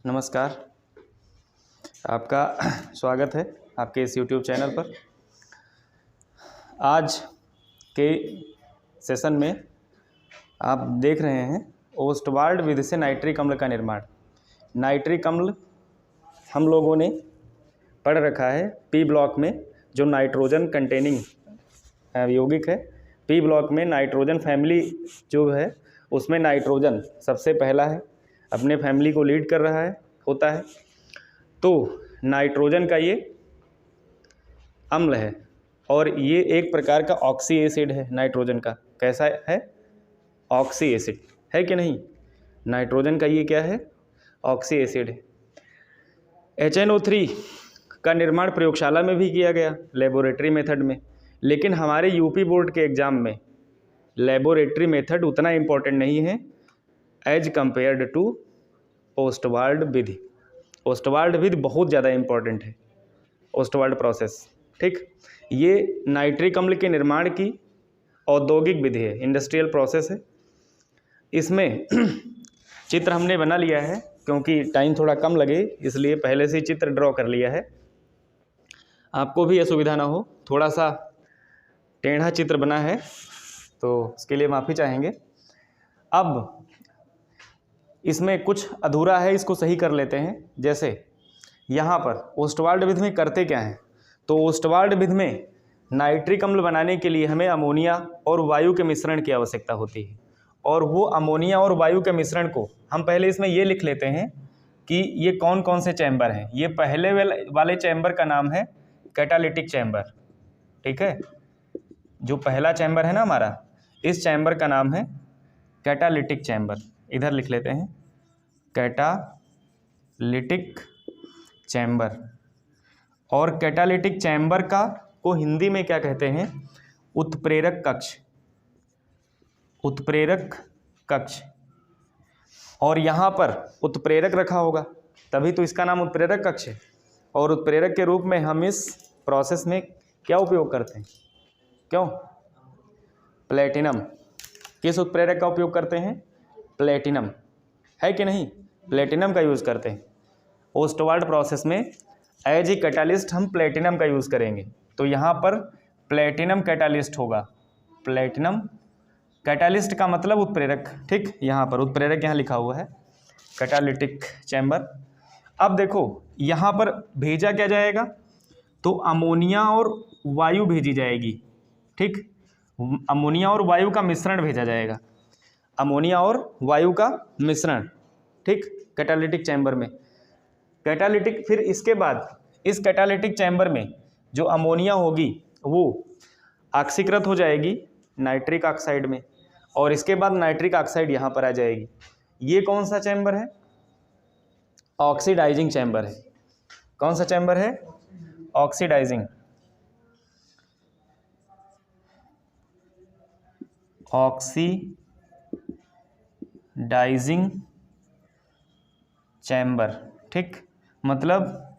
नमस्कार, आपका स्वागत है आपके इस YouTube चैनल पर। आज के सेशन में आप देख रहे हैं ओस्टवाल्ड विधि से नाइट्रिक अम्ल का निर्माण। नाइट्रिक अम्ल हम लोगों ने पढ़ रखा है पी ब्लॉक में, जो नाइट्रोजन कंटेनिंग यौगिक है। पी ब्लॉक में नाइट्रोजन फैमिली जो है उसमें नाइट्रोजन सबसे पहला है, अपने फैमिली को लीड कर रहा है होता है। तो नाइट्रोजन का ये अम्ल है और ये एक प्रकार का ऑक्सी एसिड है। नाइट्रोजन का कैसा है? ऑक्सी एसिड है कि नहीं? नाइट्रोजन का ये क्या है? ऑक्सी एसिड है। HNO3 का निर्माण प्रयोगशाला में भी किया गया, लेबोरेटरी मेथड में, लेकिन हमारे यूपी बोर्ड के एग्ज़ाम में लेबोरेटरी मेथड उतना इम्पोर्टेंट नहीं है एज कंपेयर्ड टू ओस्टवाल्ड विधि। ओस्टवाल्ड विधि बहुत ज़्यादा इम्पोर्टेंट है, ओस्टवाल्ड प्रोसेस। ठीक, ये नाइट्रिक अम्ल के निर्माण की औद्योगिक विधि है, इंडस्ट्रियल प्रोसेस है। इसमें चित्र हमने बना लिया है, क्योंकि टाइम थोड़ा कम लगे इसलिए पहले से ही चित्र ड्रॉ कर लिया है, आपको भी असुविधा ना हो। थोड़ा सा टेढ़ा चित्र बना है तो उसके लिए माफ़ी चाहेंगे। अब इसमें कुछ अधूरा है, इसको सही कर लेते हैं। जैसे यहाँ पर ओस्टवाल्ड विधि में करते क्या हैं, तो ओस्टवाल्ड विधि में नाइट्रिक अम्ल बनाने के लिए हमें अमोनिया और वायु के मिश्रण की आवश्यकता होती है। और वो अमोनिया और वायु के मिश्रण को हम पहले इसमें ये लिख लेते हैं कि ये कौन कौन से चैम्बर हैं। ये पहले वाले चैम्बर का नाम है कैटालिटिक चैम्बर। ठीक है, जो पहला चैम्बर है ना हमारा, इस चैम्बर का नाम है कैटालिटिक चैम्बर। इधर लिख लेते हैं कैटालिटिक चैम्बर। और कैटालिटिक चैम्बर को हिंदी में क्या कहते हैं? उत्प्रेरक कक्ष। उत्प्रेरक कक्ष। और यहाँ पर उत्प्रेरक रखा होगा तभी तो इसका नाम उत्प्रेरक कक्ष है। और उत्प्रेरक के रूप में हम इस प्रोसेस में क्या उपयोग करते हैं? क्यों? प्लेटिनम। किस उत्प्रेरक का उपयोग करते हैं? प्लेटिनम, है कि नहीं? प्लेटिनम का यूज़ करते हैं ओस्टवाल्ड प्रोसेस में। एज ए कैटालिस्ट हम प्लेटिनम का यूज़ करेंगे, तो यहाँ पर प्लेटिनम कैटालिस्ट होगा। प्लेटिनम कैटालिस्ट का मतलब उत्प्रेरक। ठीक, यहाँ पर उत्प्रेरक यहाँ लिखा हुआ है कैटालिटिक चैम्बर। अब देखो यहाँ पर भेजा क्या जाएगा, तो अमोनिया और वायु भेजी जाएगी। ठीक, अमोनिया और वायु का मिश्रण भेजा जाएगा। अमोनिया और वायु का मिश्रण, ठीक, कैटालिटिक चैम्बर में। कैटालिटिक, फिर इसके बाद इस कैटालिटिक चैम्बर में जो अमोनिया होगी वो ऑक्सीकृत हो जाएगी नाइट्रिक ऑक्साइड में, और इसके बाद नाइट्रिक ऑक्साइड यहाँ पर आ जाएगी। ये कौन सा चैम्बर है? ऑक्सीडाइजिंग चैम्बर है। कौन सा चैम्बर है? ऑक्सीडाइजिंग। Oxidising chamber. ठीक, मतलब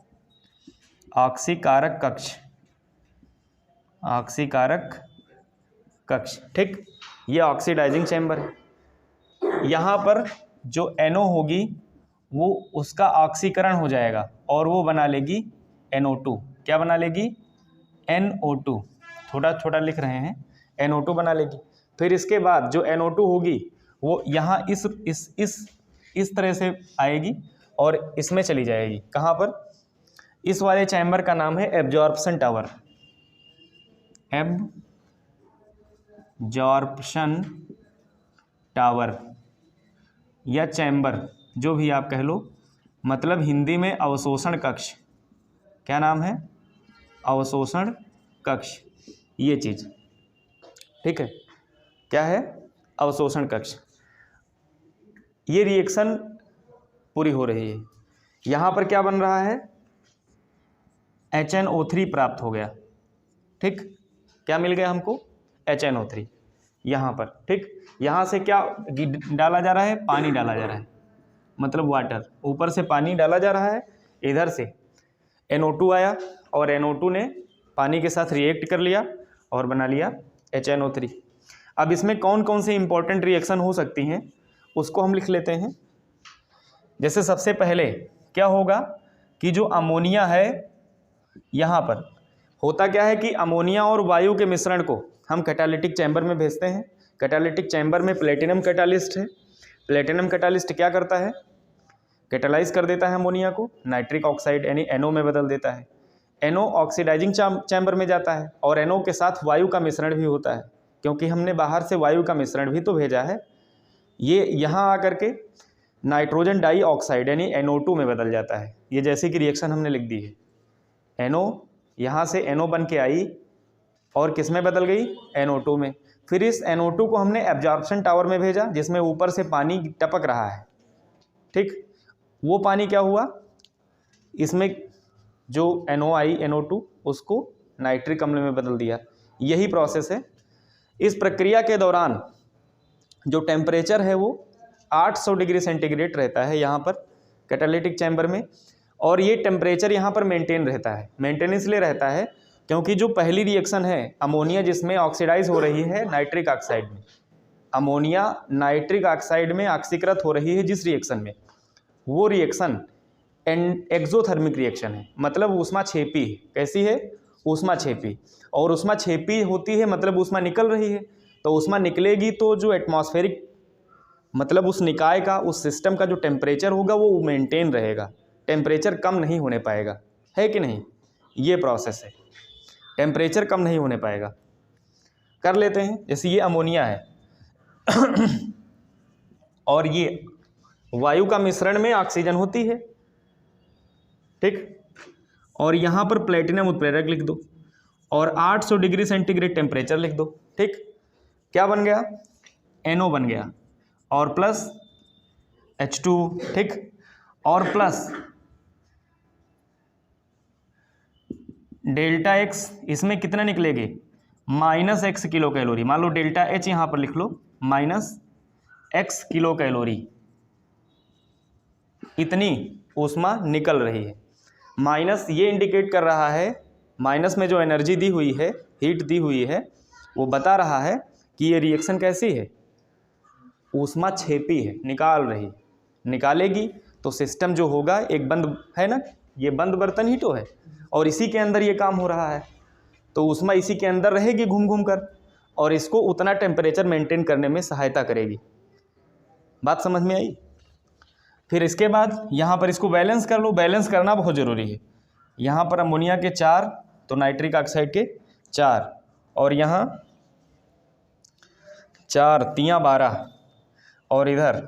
ऑक्सीकारक कक्ष। ऑक्सीकारक कक्ष। ठीक, ये ऑक्सीडाइजिंग चैम्बर है। यहाँ पर जो NO होगी वो उसका ऑक्सीकरण हो जाएगा और वो बना लेगी NO2। क्या बना लेगी? NO2। थोड़ा छोटा लिख रहे हैं, NO2 बना लेगी। फिर इसके बाद जो NO2 होगी वो यहाँ इस तरह से आएगी और इसमें चली जाएगी। कहाँ पर? इस वाले चैम्बर का नाम है एब्जॉर्प्शन टावर। एब्जॉर्प्शन टावर या चैम्बर, जो भी आप कह लो, मतलब हिंदी में अवशोषण कक्ष। क्या नाम है? अवशोषण कक्ष। ये चीज़, ठीक है, क्या है? अवशोषण कक्ष। ये रिएक्शन पूरी हो रही है। यहाँ पर क्या बन रहा है? HNO3 प्राप्त हो गया। ठीक, क्या मिल गया हमको? HNO3 यहाँ पर। ठीक, यहाँ से क्या डाला जा रहा है? पानी डाला जा रहा है, मतलब वाटर। ऊपर से पानी डाला जा रहा है, इधर से NO2 आया और NO2 ने पानी के साथ रिएक्ट कर लिया और बना लिया HNO3। अब इसमें कौन कौन सी इंपॉर्टेंट रिएक्शन हो सकती हैं उसको हम लिख लेते हैं। जैसे सबसे पहले क्या होगा कि जो अमोनिया है, यहाँ पर होता क्या है कि अमोनिया और वायु के मिश्रण को हम कैटालिटिक चैम्बर में भेजते हैं। कैटालिटिक चैम्बर में प्लेटिनम कैटालिस्ट है। प्लेटिनम कैटालिस्ट क्या करता है, कैटालाइज कर देता है अमोनिया को नाइट्रिक ऑक्साइड यानी NO में बदल देता है। NO ऑक्सीडाइजिंग चैम्बर में जाता है और NO के साथ वायु का मिश्रण भी होता है, क्योंकि हमने बाहर से वायु का मिश्रण भी तो भेजा है। ये यहाँ आकर के नाइट्रोजन डाइऑक्साइड यानी NO2 में बदल जाता है। ये जैसे कि रिएक्शन हमने लिख दी है, NO यहाँ से NO बन के आई और किस में बदल गई, NO2 में। फिर इस NO2 को हमने एब्जॉर्प्शन टावर में भेजा जिसमें ऊपर से पानी टपक रहा है, ठीक। वो पानी क्या हुआ, इसमें जो NO आई NO2 उसको नाइट्रिक अम्ल में बदल दिया। यही प्रोसेस है। इस प्रक्रिया के दौरान जो टेम्परेचर है वो 800 डिग्री सेंटीग्रेड रहता है यहाँ पर कैटालिटिक चैम्बर में, और ये टेम्परेचर यहाँ पर मेंटेन रहता है। मेंटेन इसलिए रहता है क्योंकि जो पहली रिएक्शन है अमोनिया जिसमें ऑक्सीडाइज हो रही है नाइट्रिक ऑक्साइड में, अमोनिया नाइट्रिक ऑक्साइड में ऑक्सीकृत हो रही है जिस रिएक्शन में, वो रिएक्शन एक्सोथर्मिक रिएक्शन है, मतलब ऊष्माक्षेपी है। कैसी है, ऊष्माक्षेपी। और ऊष्माक्षेपी होती है मतलब ऊष्मा निकल रही है, तो ऊष्मा निकलेगी तो जो एटमॉस्फेरिक मतलब उस निकाय का, उस सिस्टम का जो टेम्परेचर होगा वो मेंटेन रहेगा, टेम्परेचर कम नहीं होने पाएगा, है कि नहीं। ये प्रोसेस है, टेम्परेचर कम नहीं होने पाएगा। कर लेते हैं, जैसे ये अमोनिया है और ये वायु का मिश्रण में ऑक्सीजन होती है, ठीक। और यहाँ पर प्लेटिनम उत्प्रेरक लिख दो और 800 डिग्री सेंटीग्रेड टेम्परेचर लिख दो, ठीक। क्या बन गया, NO बन गया और प्लस H2, ठीक। और प्लस डेल्टा X, इसमें कितना निकलेंगे, -X किलो कैलोरी। मान लो डेल्टा H यहाँ पर लिख लो, -X किलो कैलोरी, इतनी ऊष्मा निकल रही है। माइनस ये इंडिकेट कर रहा है, माइनस में जो एनर्जी दी हुई है, हीट दी हुई है, वो बता रहा है कि ये रिएक्शन कैसी है, ऊष्माक्षेपी है, निकाल रही। निकालेगी तो सिस्टम जो होगा एक बंद है ना, ये बंद बर्तन ही तो है और इसी के अंदर ये काम हो रहा है, तो ऊष्मा इसी के अंदर रहेगी घूम घूम कर और इसको उतना टेम्परेचर मेंटेन करने में सहायता करेगी। बात समझ में आई। फिर इसके बाद यहाँ पर इसको बैलेंस कर लो, बैलेंस करना बहुत ज़रूरी है। यहाँ पर अमोनिया के 4 तो नाइट्रिक ऑक्साइड के 4 और यहाँ 4 तियाँ 12 और इधर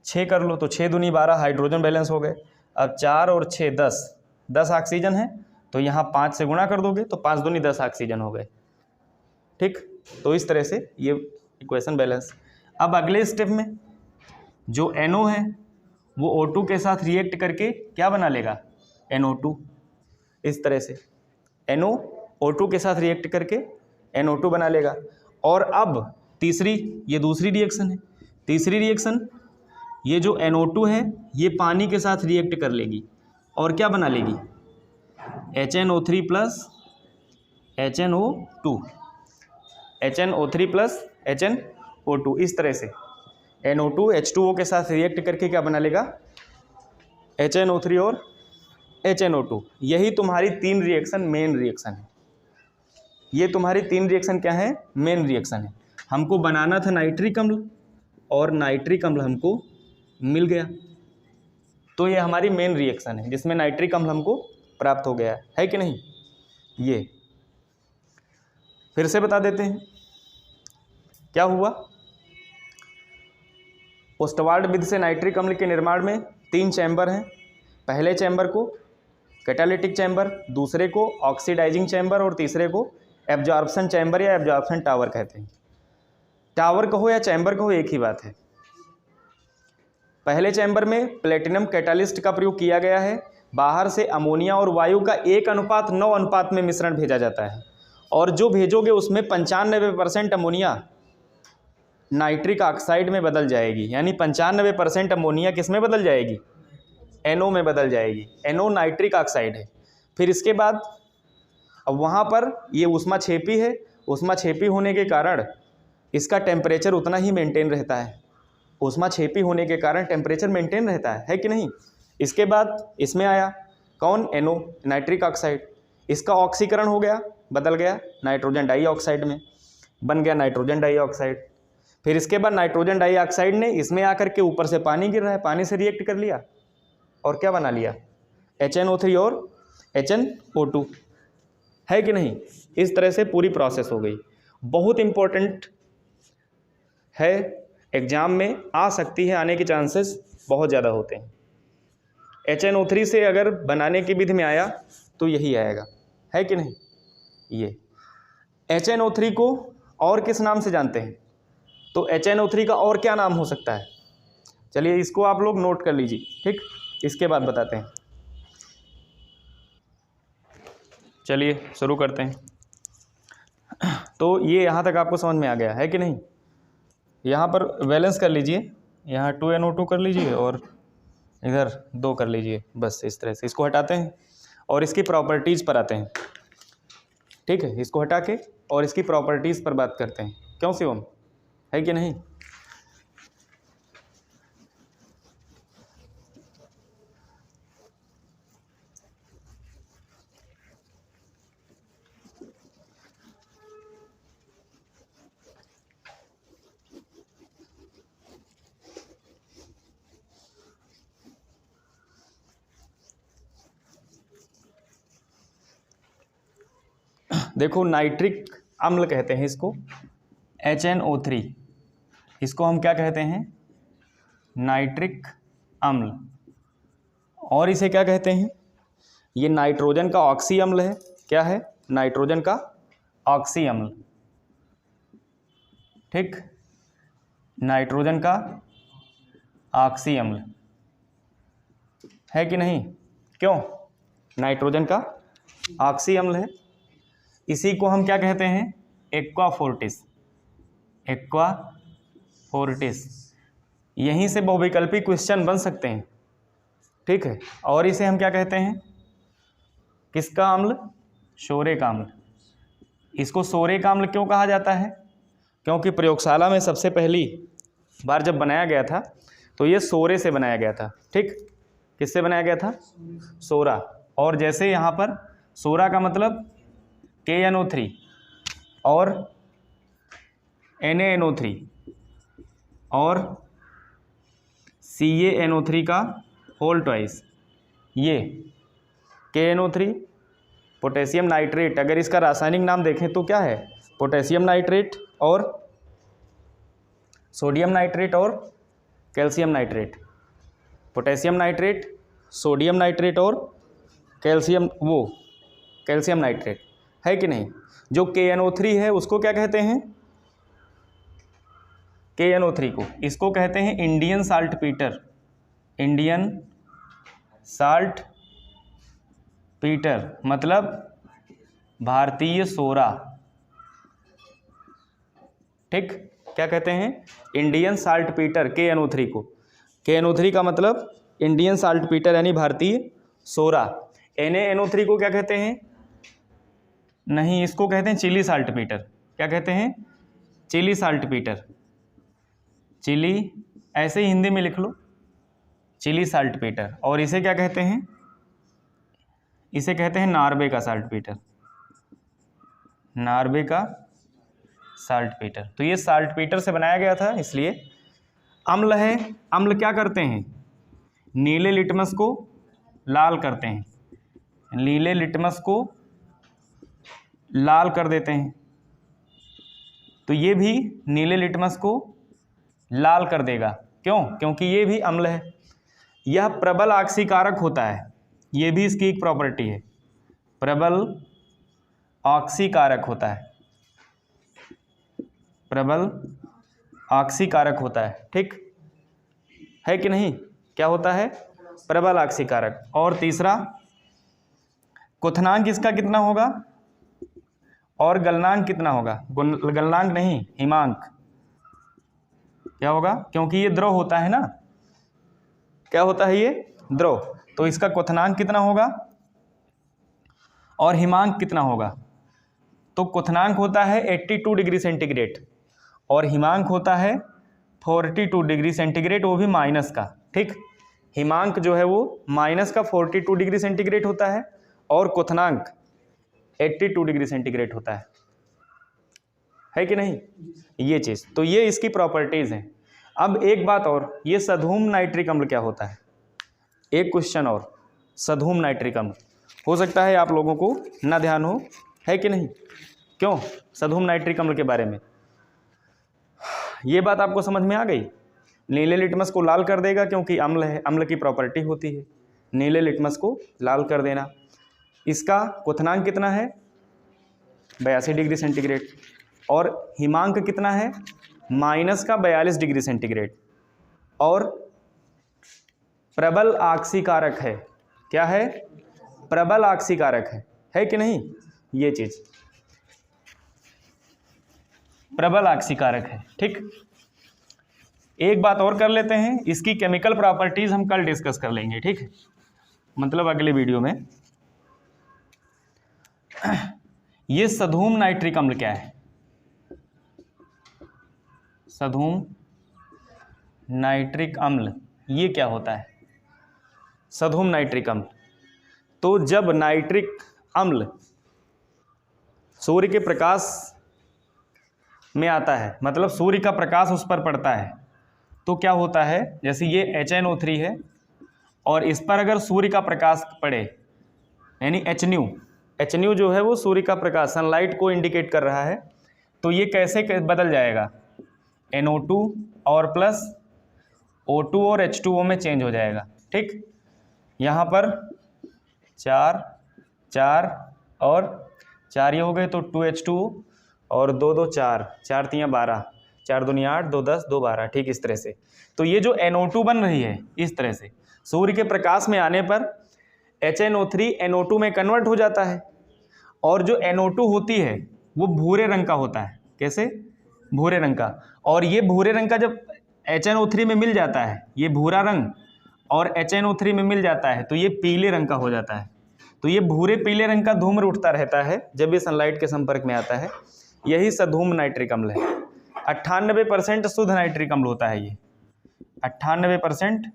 6 कर लो तो 6 दूनी 12 हाइड्रोजन बैलेंस हो गए। अब 4 और 6 10 ऑक्सीजन है, तो यहाँ 5 से गुणा कर दोगे तो 5 दूनी 10 ऑक्सीजन हो गए, ठीक। तो इस तरह से ये इक्वेशन बैलेंस। अब अगले स्टेप में जो NO है वो O2 के साथ रिएक्ट करके क्या बना लेगा, NO2। इस तरह से NO O2 के साथ रिएक्ट करके NO2 बना लेगा। और अब तीसरी, ये दूसरी रिएक्शन है। तीसरी रिएक्शन, ये जो NO2 है ये पानी के साथ रिएक्ट कर लेगी और क्या बना लेगी, HNO3 plus HNO2, HNO3 plus HNO2। इस तरह से NO2 H2O के साथ रिएक्ट करके क्या बना लेगा, HNO3 और HNO2। यही तुम्हारी 3 रिएक्शन मेन रिएक्शन है। ये तुम्हारी 3 रिएक्शन क्या है, मेन रिएक्शन है। हमको बनाना था नाइट्रिक अम्ल और नाइट्रिक अम्ल हमको मिल गया, तो ये हमारी मेन रिएक्शन है जिसमें नाइट्रिक अम्ल हमको प्राप्त हो गया है कि नहीं। ये फिर से बता देते हैं क्या हुआ। ओस्टवाल्ड विधि से नाइट्रिक अम्ल के निर्माण में 3 चैम्बर हैं। पहले चैम्बर को कैटालिटिक चैम्बर, दूसरे को ऑक्सीडाइजिंग चैम्बर और तीसरे को एब्जॉर्प्शन चैम्बर या एब्जॉर्प्शन टावर कहते हैं। टावर कहो या चैम्बर कहो एक ही बात है। पहले चैम्बर में प्लेटिनम कैटालिस्ट का प्रयोग किया गया है। बाहर से अमोनिया और वायु का 1:9 अनुपात में मिश्रण भेजा जाता है और जो भेजोगे उसमें 95% अमोनिया नाइट्रिक ऑक्साइड में बदल जाएगी, यानी 95% अमोनिया किस में बदल जाएगी, NO में बदल जाएगी। NO नाइट्रिक ऑक्साइड है। फिर इसके बाद अब वहाँ पर ये ऊष्माक्षेपी है, ऊष्माक्षेपी होने के कारण इसका टेम्परेचर उतना ही मेंटेन रहता है, ऊष्माक्षेपी होने के कारण टेम्परेचर मेंटेन रहता है कि नहीं। इसके बाद इसमें आया कौन, NO नाइट्रिक ऑक्साइड, इसका ऑक्सीकरण हो गया, बदल गया नाइट्रोजन डाइऑक्साइड में, बन गया नाइट्रोजन डाइऑक्साइड। फिर इसके बाद नाइट्रोजन डाइऑक्साइड ने इसमें आकर के ऊपर से पानी गिर रहा है, पानी से रिएक्ट कर लिया और क्या बना लिया, HNO3 और HNO2, है कि नहीं। इस तरह से पूरी प्रोसेस हो गई। बहुत इम्पोर्टेंट है, एग्जाम में आ सकती है, आने के चांसेस बहुत ज़्यादा होते हैं। HNO3 से अगर बनाने की विधि में आया तो यही आएगा, है कि नहीं। ये HNO3 को और किस नाम से जानते हैं, तो HNO3 का और क्या नाम हो सकता है, चलिए इसको आप लोग नोट कर लीजिए, ठीक। इसके बाद बताते हैं, चलिए शुरू करते हैं। तो ये यहाँ तक आपको समझ में आ गया है कि नहीं। यहाँ पर बैलेंस कर लीजिए, यहाँ 2NO2 कर लीजिए और इधर 2 कर लीजिए, बस इस तरह से। इसको हटाते हैं और इसकी प्रॉपर्टीज़ पर आते हैं, ठीक है। इसको हटा के और इसकी प्रॉपर्टीज़ पर बात करते हैं, क्यों शिवम, है कि नहीं। देखो नाइट्रिक अम्ल कहते हैं इसको, HNO3, इसको हम क्या कहते हैं, नाइट्रिक अम्ल। और इसे क्या कहते हैं, ये नाइट्रोजन का ऑक्सी अम्ल है। क्या है, नाइट्रोजन का ऑक्सी अम्ल, ठीक, नाइट्रोजन का ऑक्सी अम्ल, है कि नहीं। क्यों, नाइट्रोजन का ऑक्सी अम्ल है। इसी को हम क्या कहते हैं, एक्वा फोर्टिस, एक्वा फोर्टिस। यहीं से बहुविकल्पी क्वेश्चन बन सकते हैं, ठीक है। और इसे हम क्या कहते हैं, किसका अम्ल, सोरे का अम्ल। इसको सोरे का अम्ल क्यों कहा जाता है, क्योंकि प्रयोगशाला में सबसे पहली बार जब बनाया गया था तो ये सोरे से बनाया गया था, ठीक। किससे बनाया गया था, सोरा। और जैसे यहाँ पर सोरा का मतलब KNO3 और NaNO3 और CaNO3 का होल ट्वाइस, ये KNO3 पोटेशियम नाइट्रेट। अगर इसका रासायनिक नाम देखें तो क्या है, पोटेशियम नाइट्रेट और सोडियम नाइट्रेट और calcium nitrate, potassium nitrate, sodium nitrate और कैल्शियम नाइट्रेट, है कि नहीं। जो KNO3 है उसको क्या कहते हैं, KNO3 को, इसको कहते हैं Indian salt Peter, Indian salt Peter मतलब भारतीय सोरा, ठीक। क्या कहते हैं, इंडियन साल्ट पीटर, KNO3 को। KNO3 का मतलब इंडियन साल्ट पीटर यानी भारतीय सोरा। NaNO3 को क्या कहते हैं, नहीं, इसको कहते हैं चिली साल्ट पीटर। क्या कहते हैं, चिली साल्ट पीटर, चिली, ऐसे ही हिंदी में लिख लो, चिली साल्ट पीटर। और इसे क्या कहते हैं, इसे कहते हैं नॉर्वे का साल्ट पीटर, नॉर्वे का साल्ट पीटर। तो ये साल्ट पीटर से बनाया गया था, इसलिए अम्ल है। अम्ल क्या करते हैं, नीले लिटमस को लाल करते हैं, नीले लिटमस को लाल कर देते हैं। तो ये भी नीले लिटमस को लाल कर देगा, क्यों, क्योंकि ये भी अम्ल है। यह प्रबल ऑक्सीकारक होता है, ये भी इसकी एक प्रॉपर्टी है, प्रबल ऑक्सीकारक होता है, प्रबल ऑक्सीकारक होता है, ठीक है कि नहीं। क्या होता है, प्रबल ऑक्सीकारक। और तीसरा, क्वथनांक इसका कितना होगा और गलनांक कितना होगा, गलनांक नहीं, हिमांक। क्या होगा, क्योंकि ये द्रव होता है ना, क्या होता है ये, द्रव। तो इसका क्वथनांक कितना होगा और हिमांक कितना होगा। तो क्वथनांक होता है 82 डिग्री सेंटीग्रेड और हिमांक होता है 42 डिग्री सेंटीग्रेड, वो भी माइनस का। ठीक, हिमांक जो है वो माइनस का 42 डिग्री सेंटीग्रेड होता है और क्वथनांक 82 डिग्री सेंटीग्रेड होता है कि नहीं, ये चीज़। तो ये इसकी प्रॉपर्टीज़ हैं। अब एक बात और, ये सधूम नाइट्रिक अम्ल क्या होता है, एक क्वेश्चन और। सधूम नाइट्रिक अम्ल हो सकता है आप लोगों को ना ध्यान हो, है कि नहीं, क्यों, सधूम नाइट्रिक अम्ल के बारे में ये बात आपको समझ में आ गई। नीले लिटमस को लाल कर देगा क्योंकि अम्ल है, अम्ल की प्रॉपर्टी होती है नीले लिटमस को लाल कर देना। इसका क्वथनांक कितना है, 82 डिग्री सेंटीग्रेड, और हिमांक कितना है, माइनस का 42 डिग्री सेंटीग्रेड, और प्रबल आक्सीकारक है। क्या है, प्रबल आक्सीकारक है कि नहीं, ये चीज प्रबल आक्सीकारक है। ठीक, एक बात और कर लेते हैं, इसकी केमिकल प्रॉपर्टीज हम कल डिस्कस कर लेंगे। ठीक है, मतलब अगले वीडियो में। ये सधूम नाइट्रिक अम्ल क्या है, सधूम नाइट्रिक अम्ल ये क्या होता है। सधूम नाइट्रिक अम्ल, तो जब नाइट्रिक अम्ल सूर्य के प्रकाश में आता है, मतलब सूर्य का प्रकाश उस पर पड़ता है, तो क्या होता है, जैसे ये HNO3 है और इस पर अगर सूर्य का प्रकाश पड़े, यानी HNU जो है वो सूर्य का प्रकाश, सनलाइट को इंडिकेट कर रहा है, तो ये कैसे बदल जाएगा, NO2 और प्लस O2 और H2O में चेंज हो जाएगा। ठीक, यहाँ पर 4 4 और 4 ये हो गए, तो 2H2 और 2 2 4 4 3 12, 4 दूनी 8, 2 10, 2 12। ठीक, इस तरह से। तो ये जो NO2 बन रही है, इस तरह से सूर्य के प्रकाश में आने पर HNO3 NO2 में कन्वर्ट हो जाता है, और जो NO2 होती है वो भूरे रंग का होता है। कैसे, भूरे रंग का। और ये भूरे रंग का जब HNO3 में मिल जाता है, ये भूरा रंग और HNO3 में मिल जाता है, तो ये पीले रंग का हो जाता है। तो ये भूरे पीले रंग का धूम्र उठता रहता है जब ये सनलाइट के संपर्क में आता है, यही सधूम नाइट्रिक अम्ल है। 98% शुद्ध नाइट्रिक अम्ल होता है ये, 98%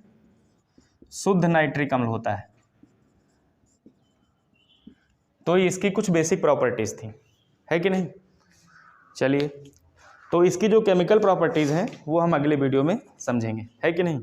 शुद्ध नाइट्रिक अम्ल होता है। तो इसकी कुछ बेसिक प्रॉपर्टीज थी, है कि नहीं। चलिए, तो इसकी जो केमिकल प्रॉपर्टीज हैं वो हम अगले वीडियो में समझेंगे, है कि नहीं।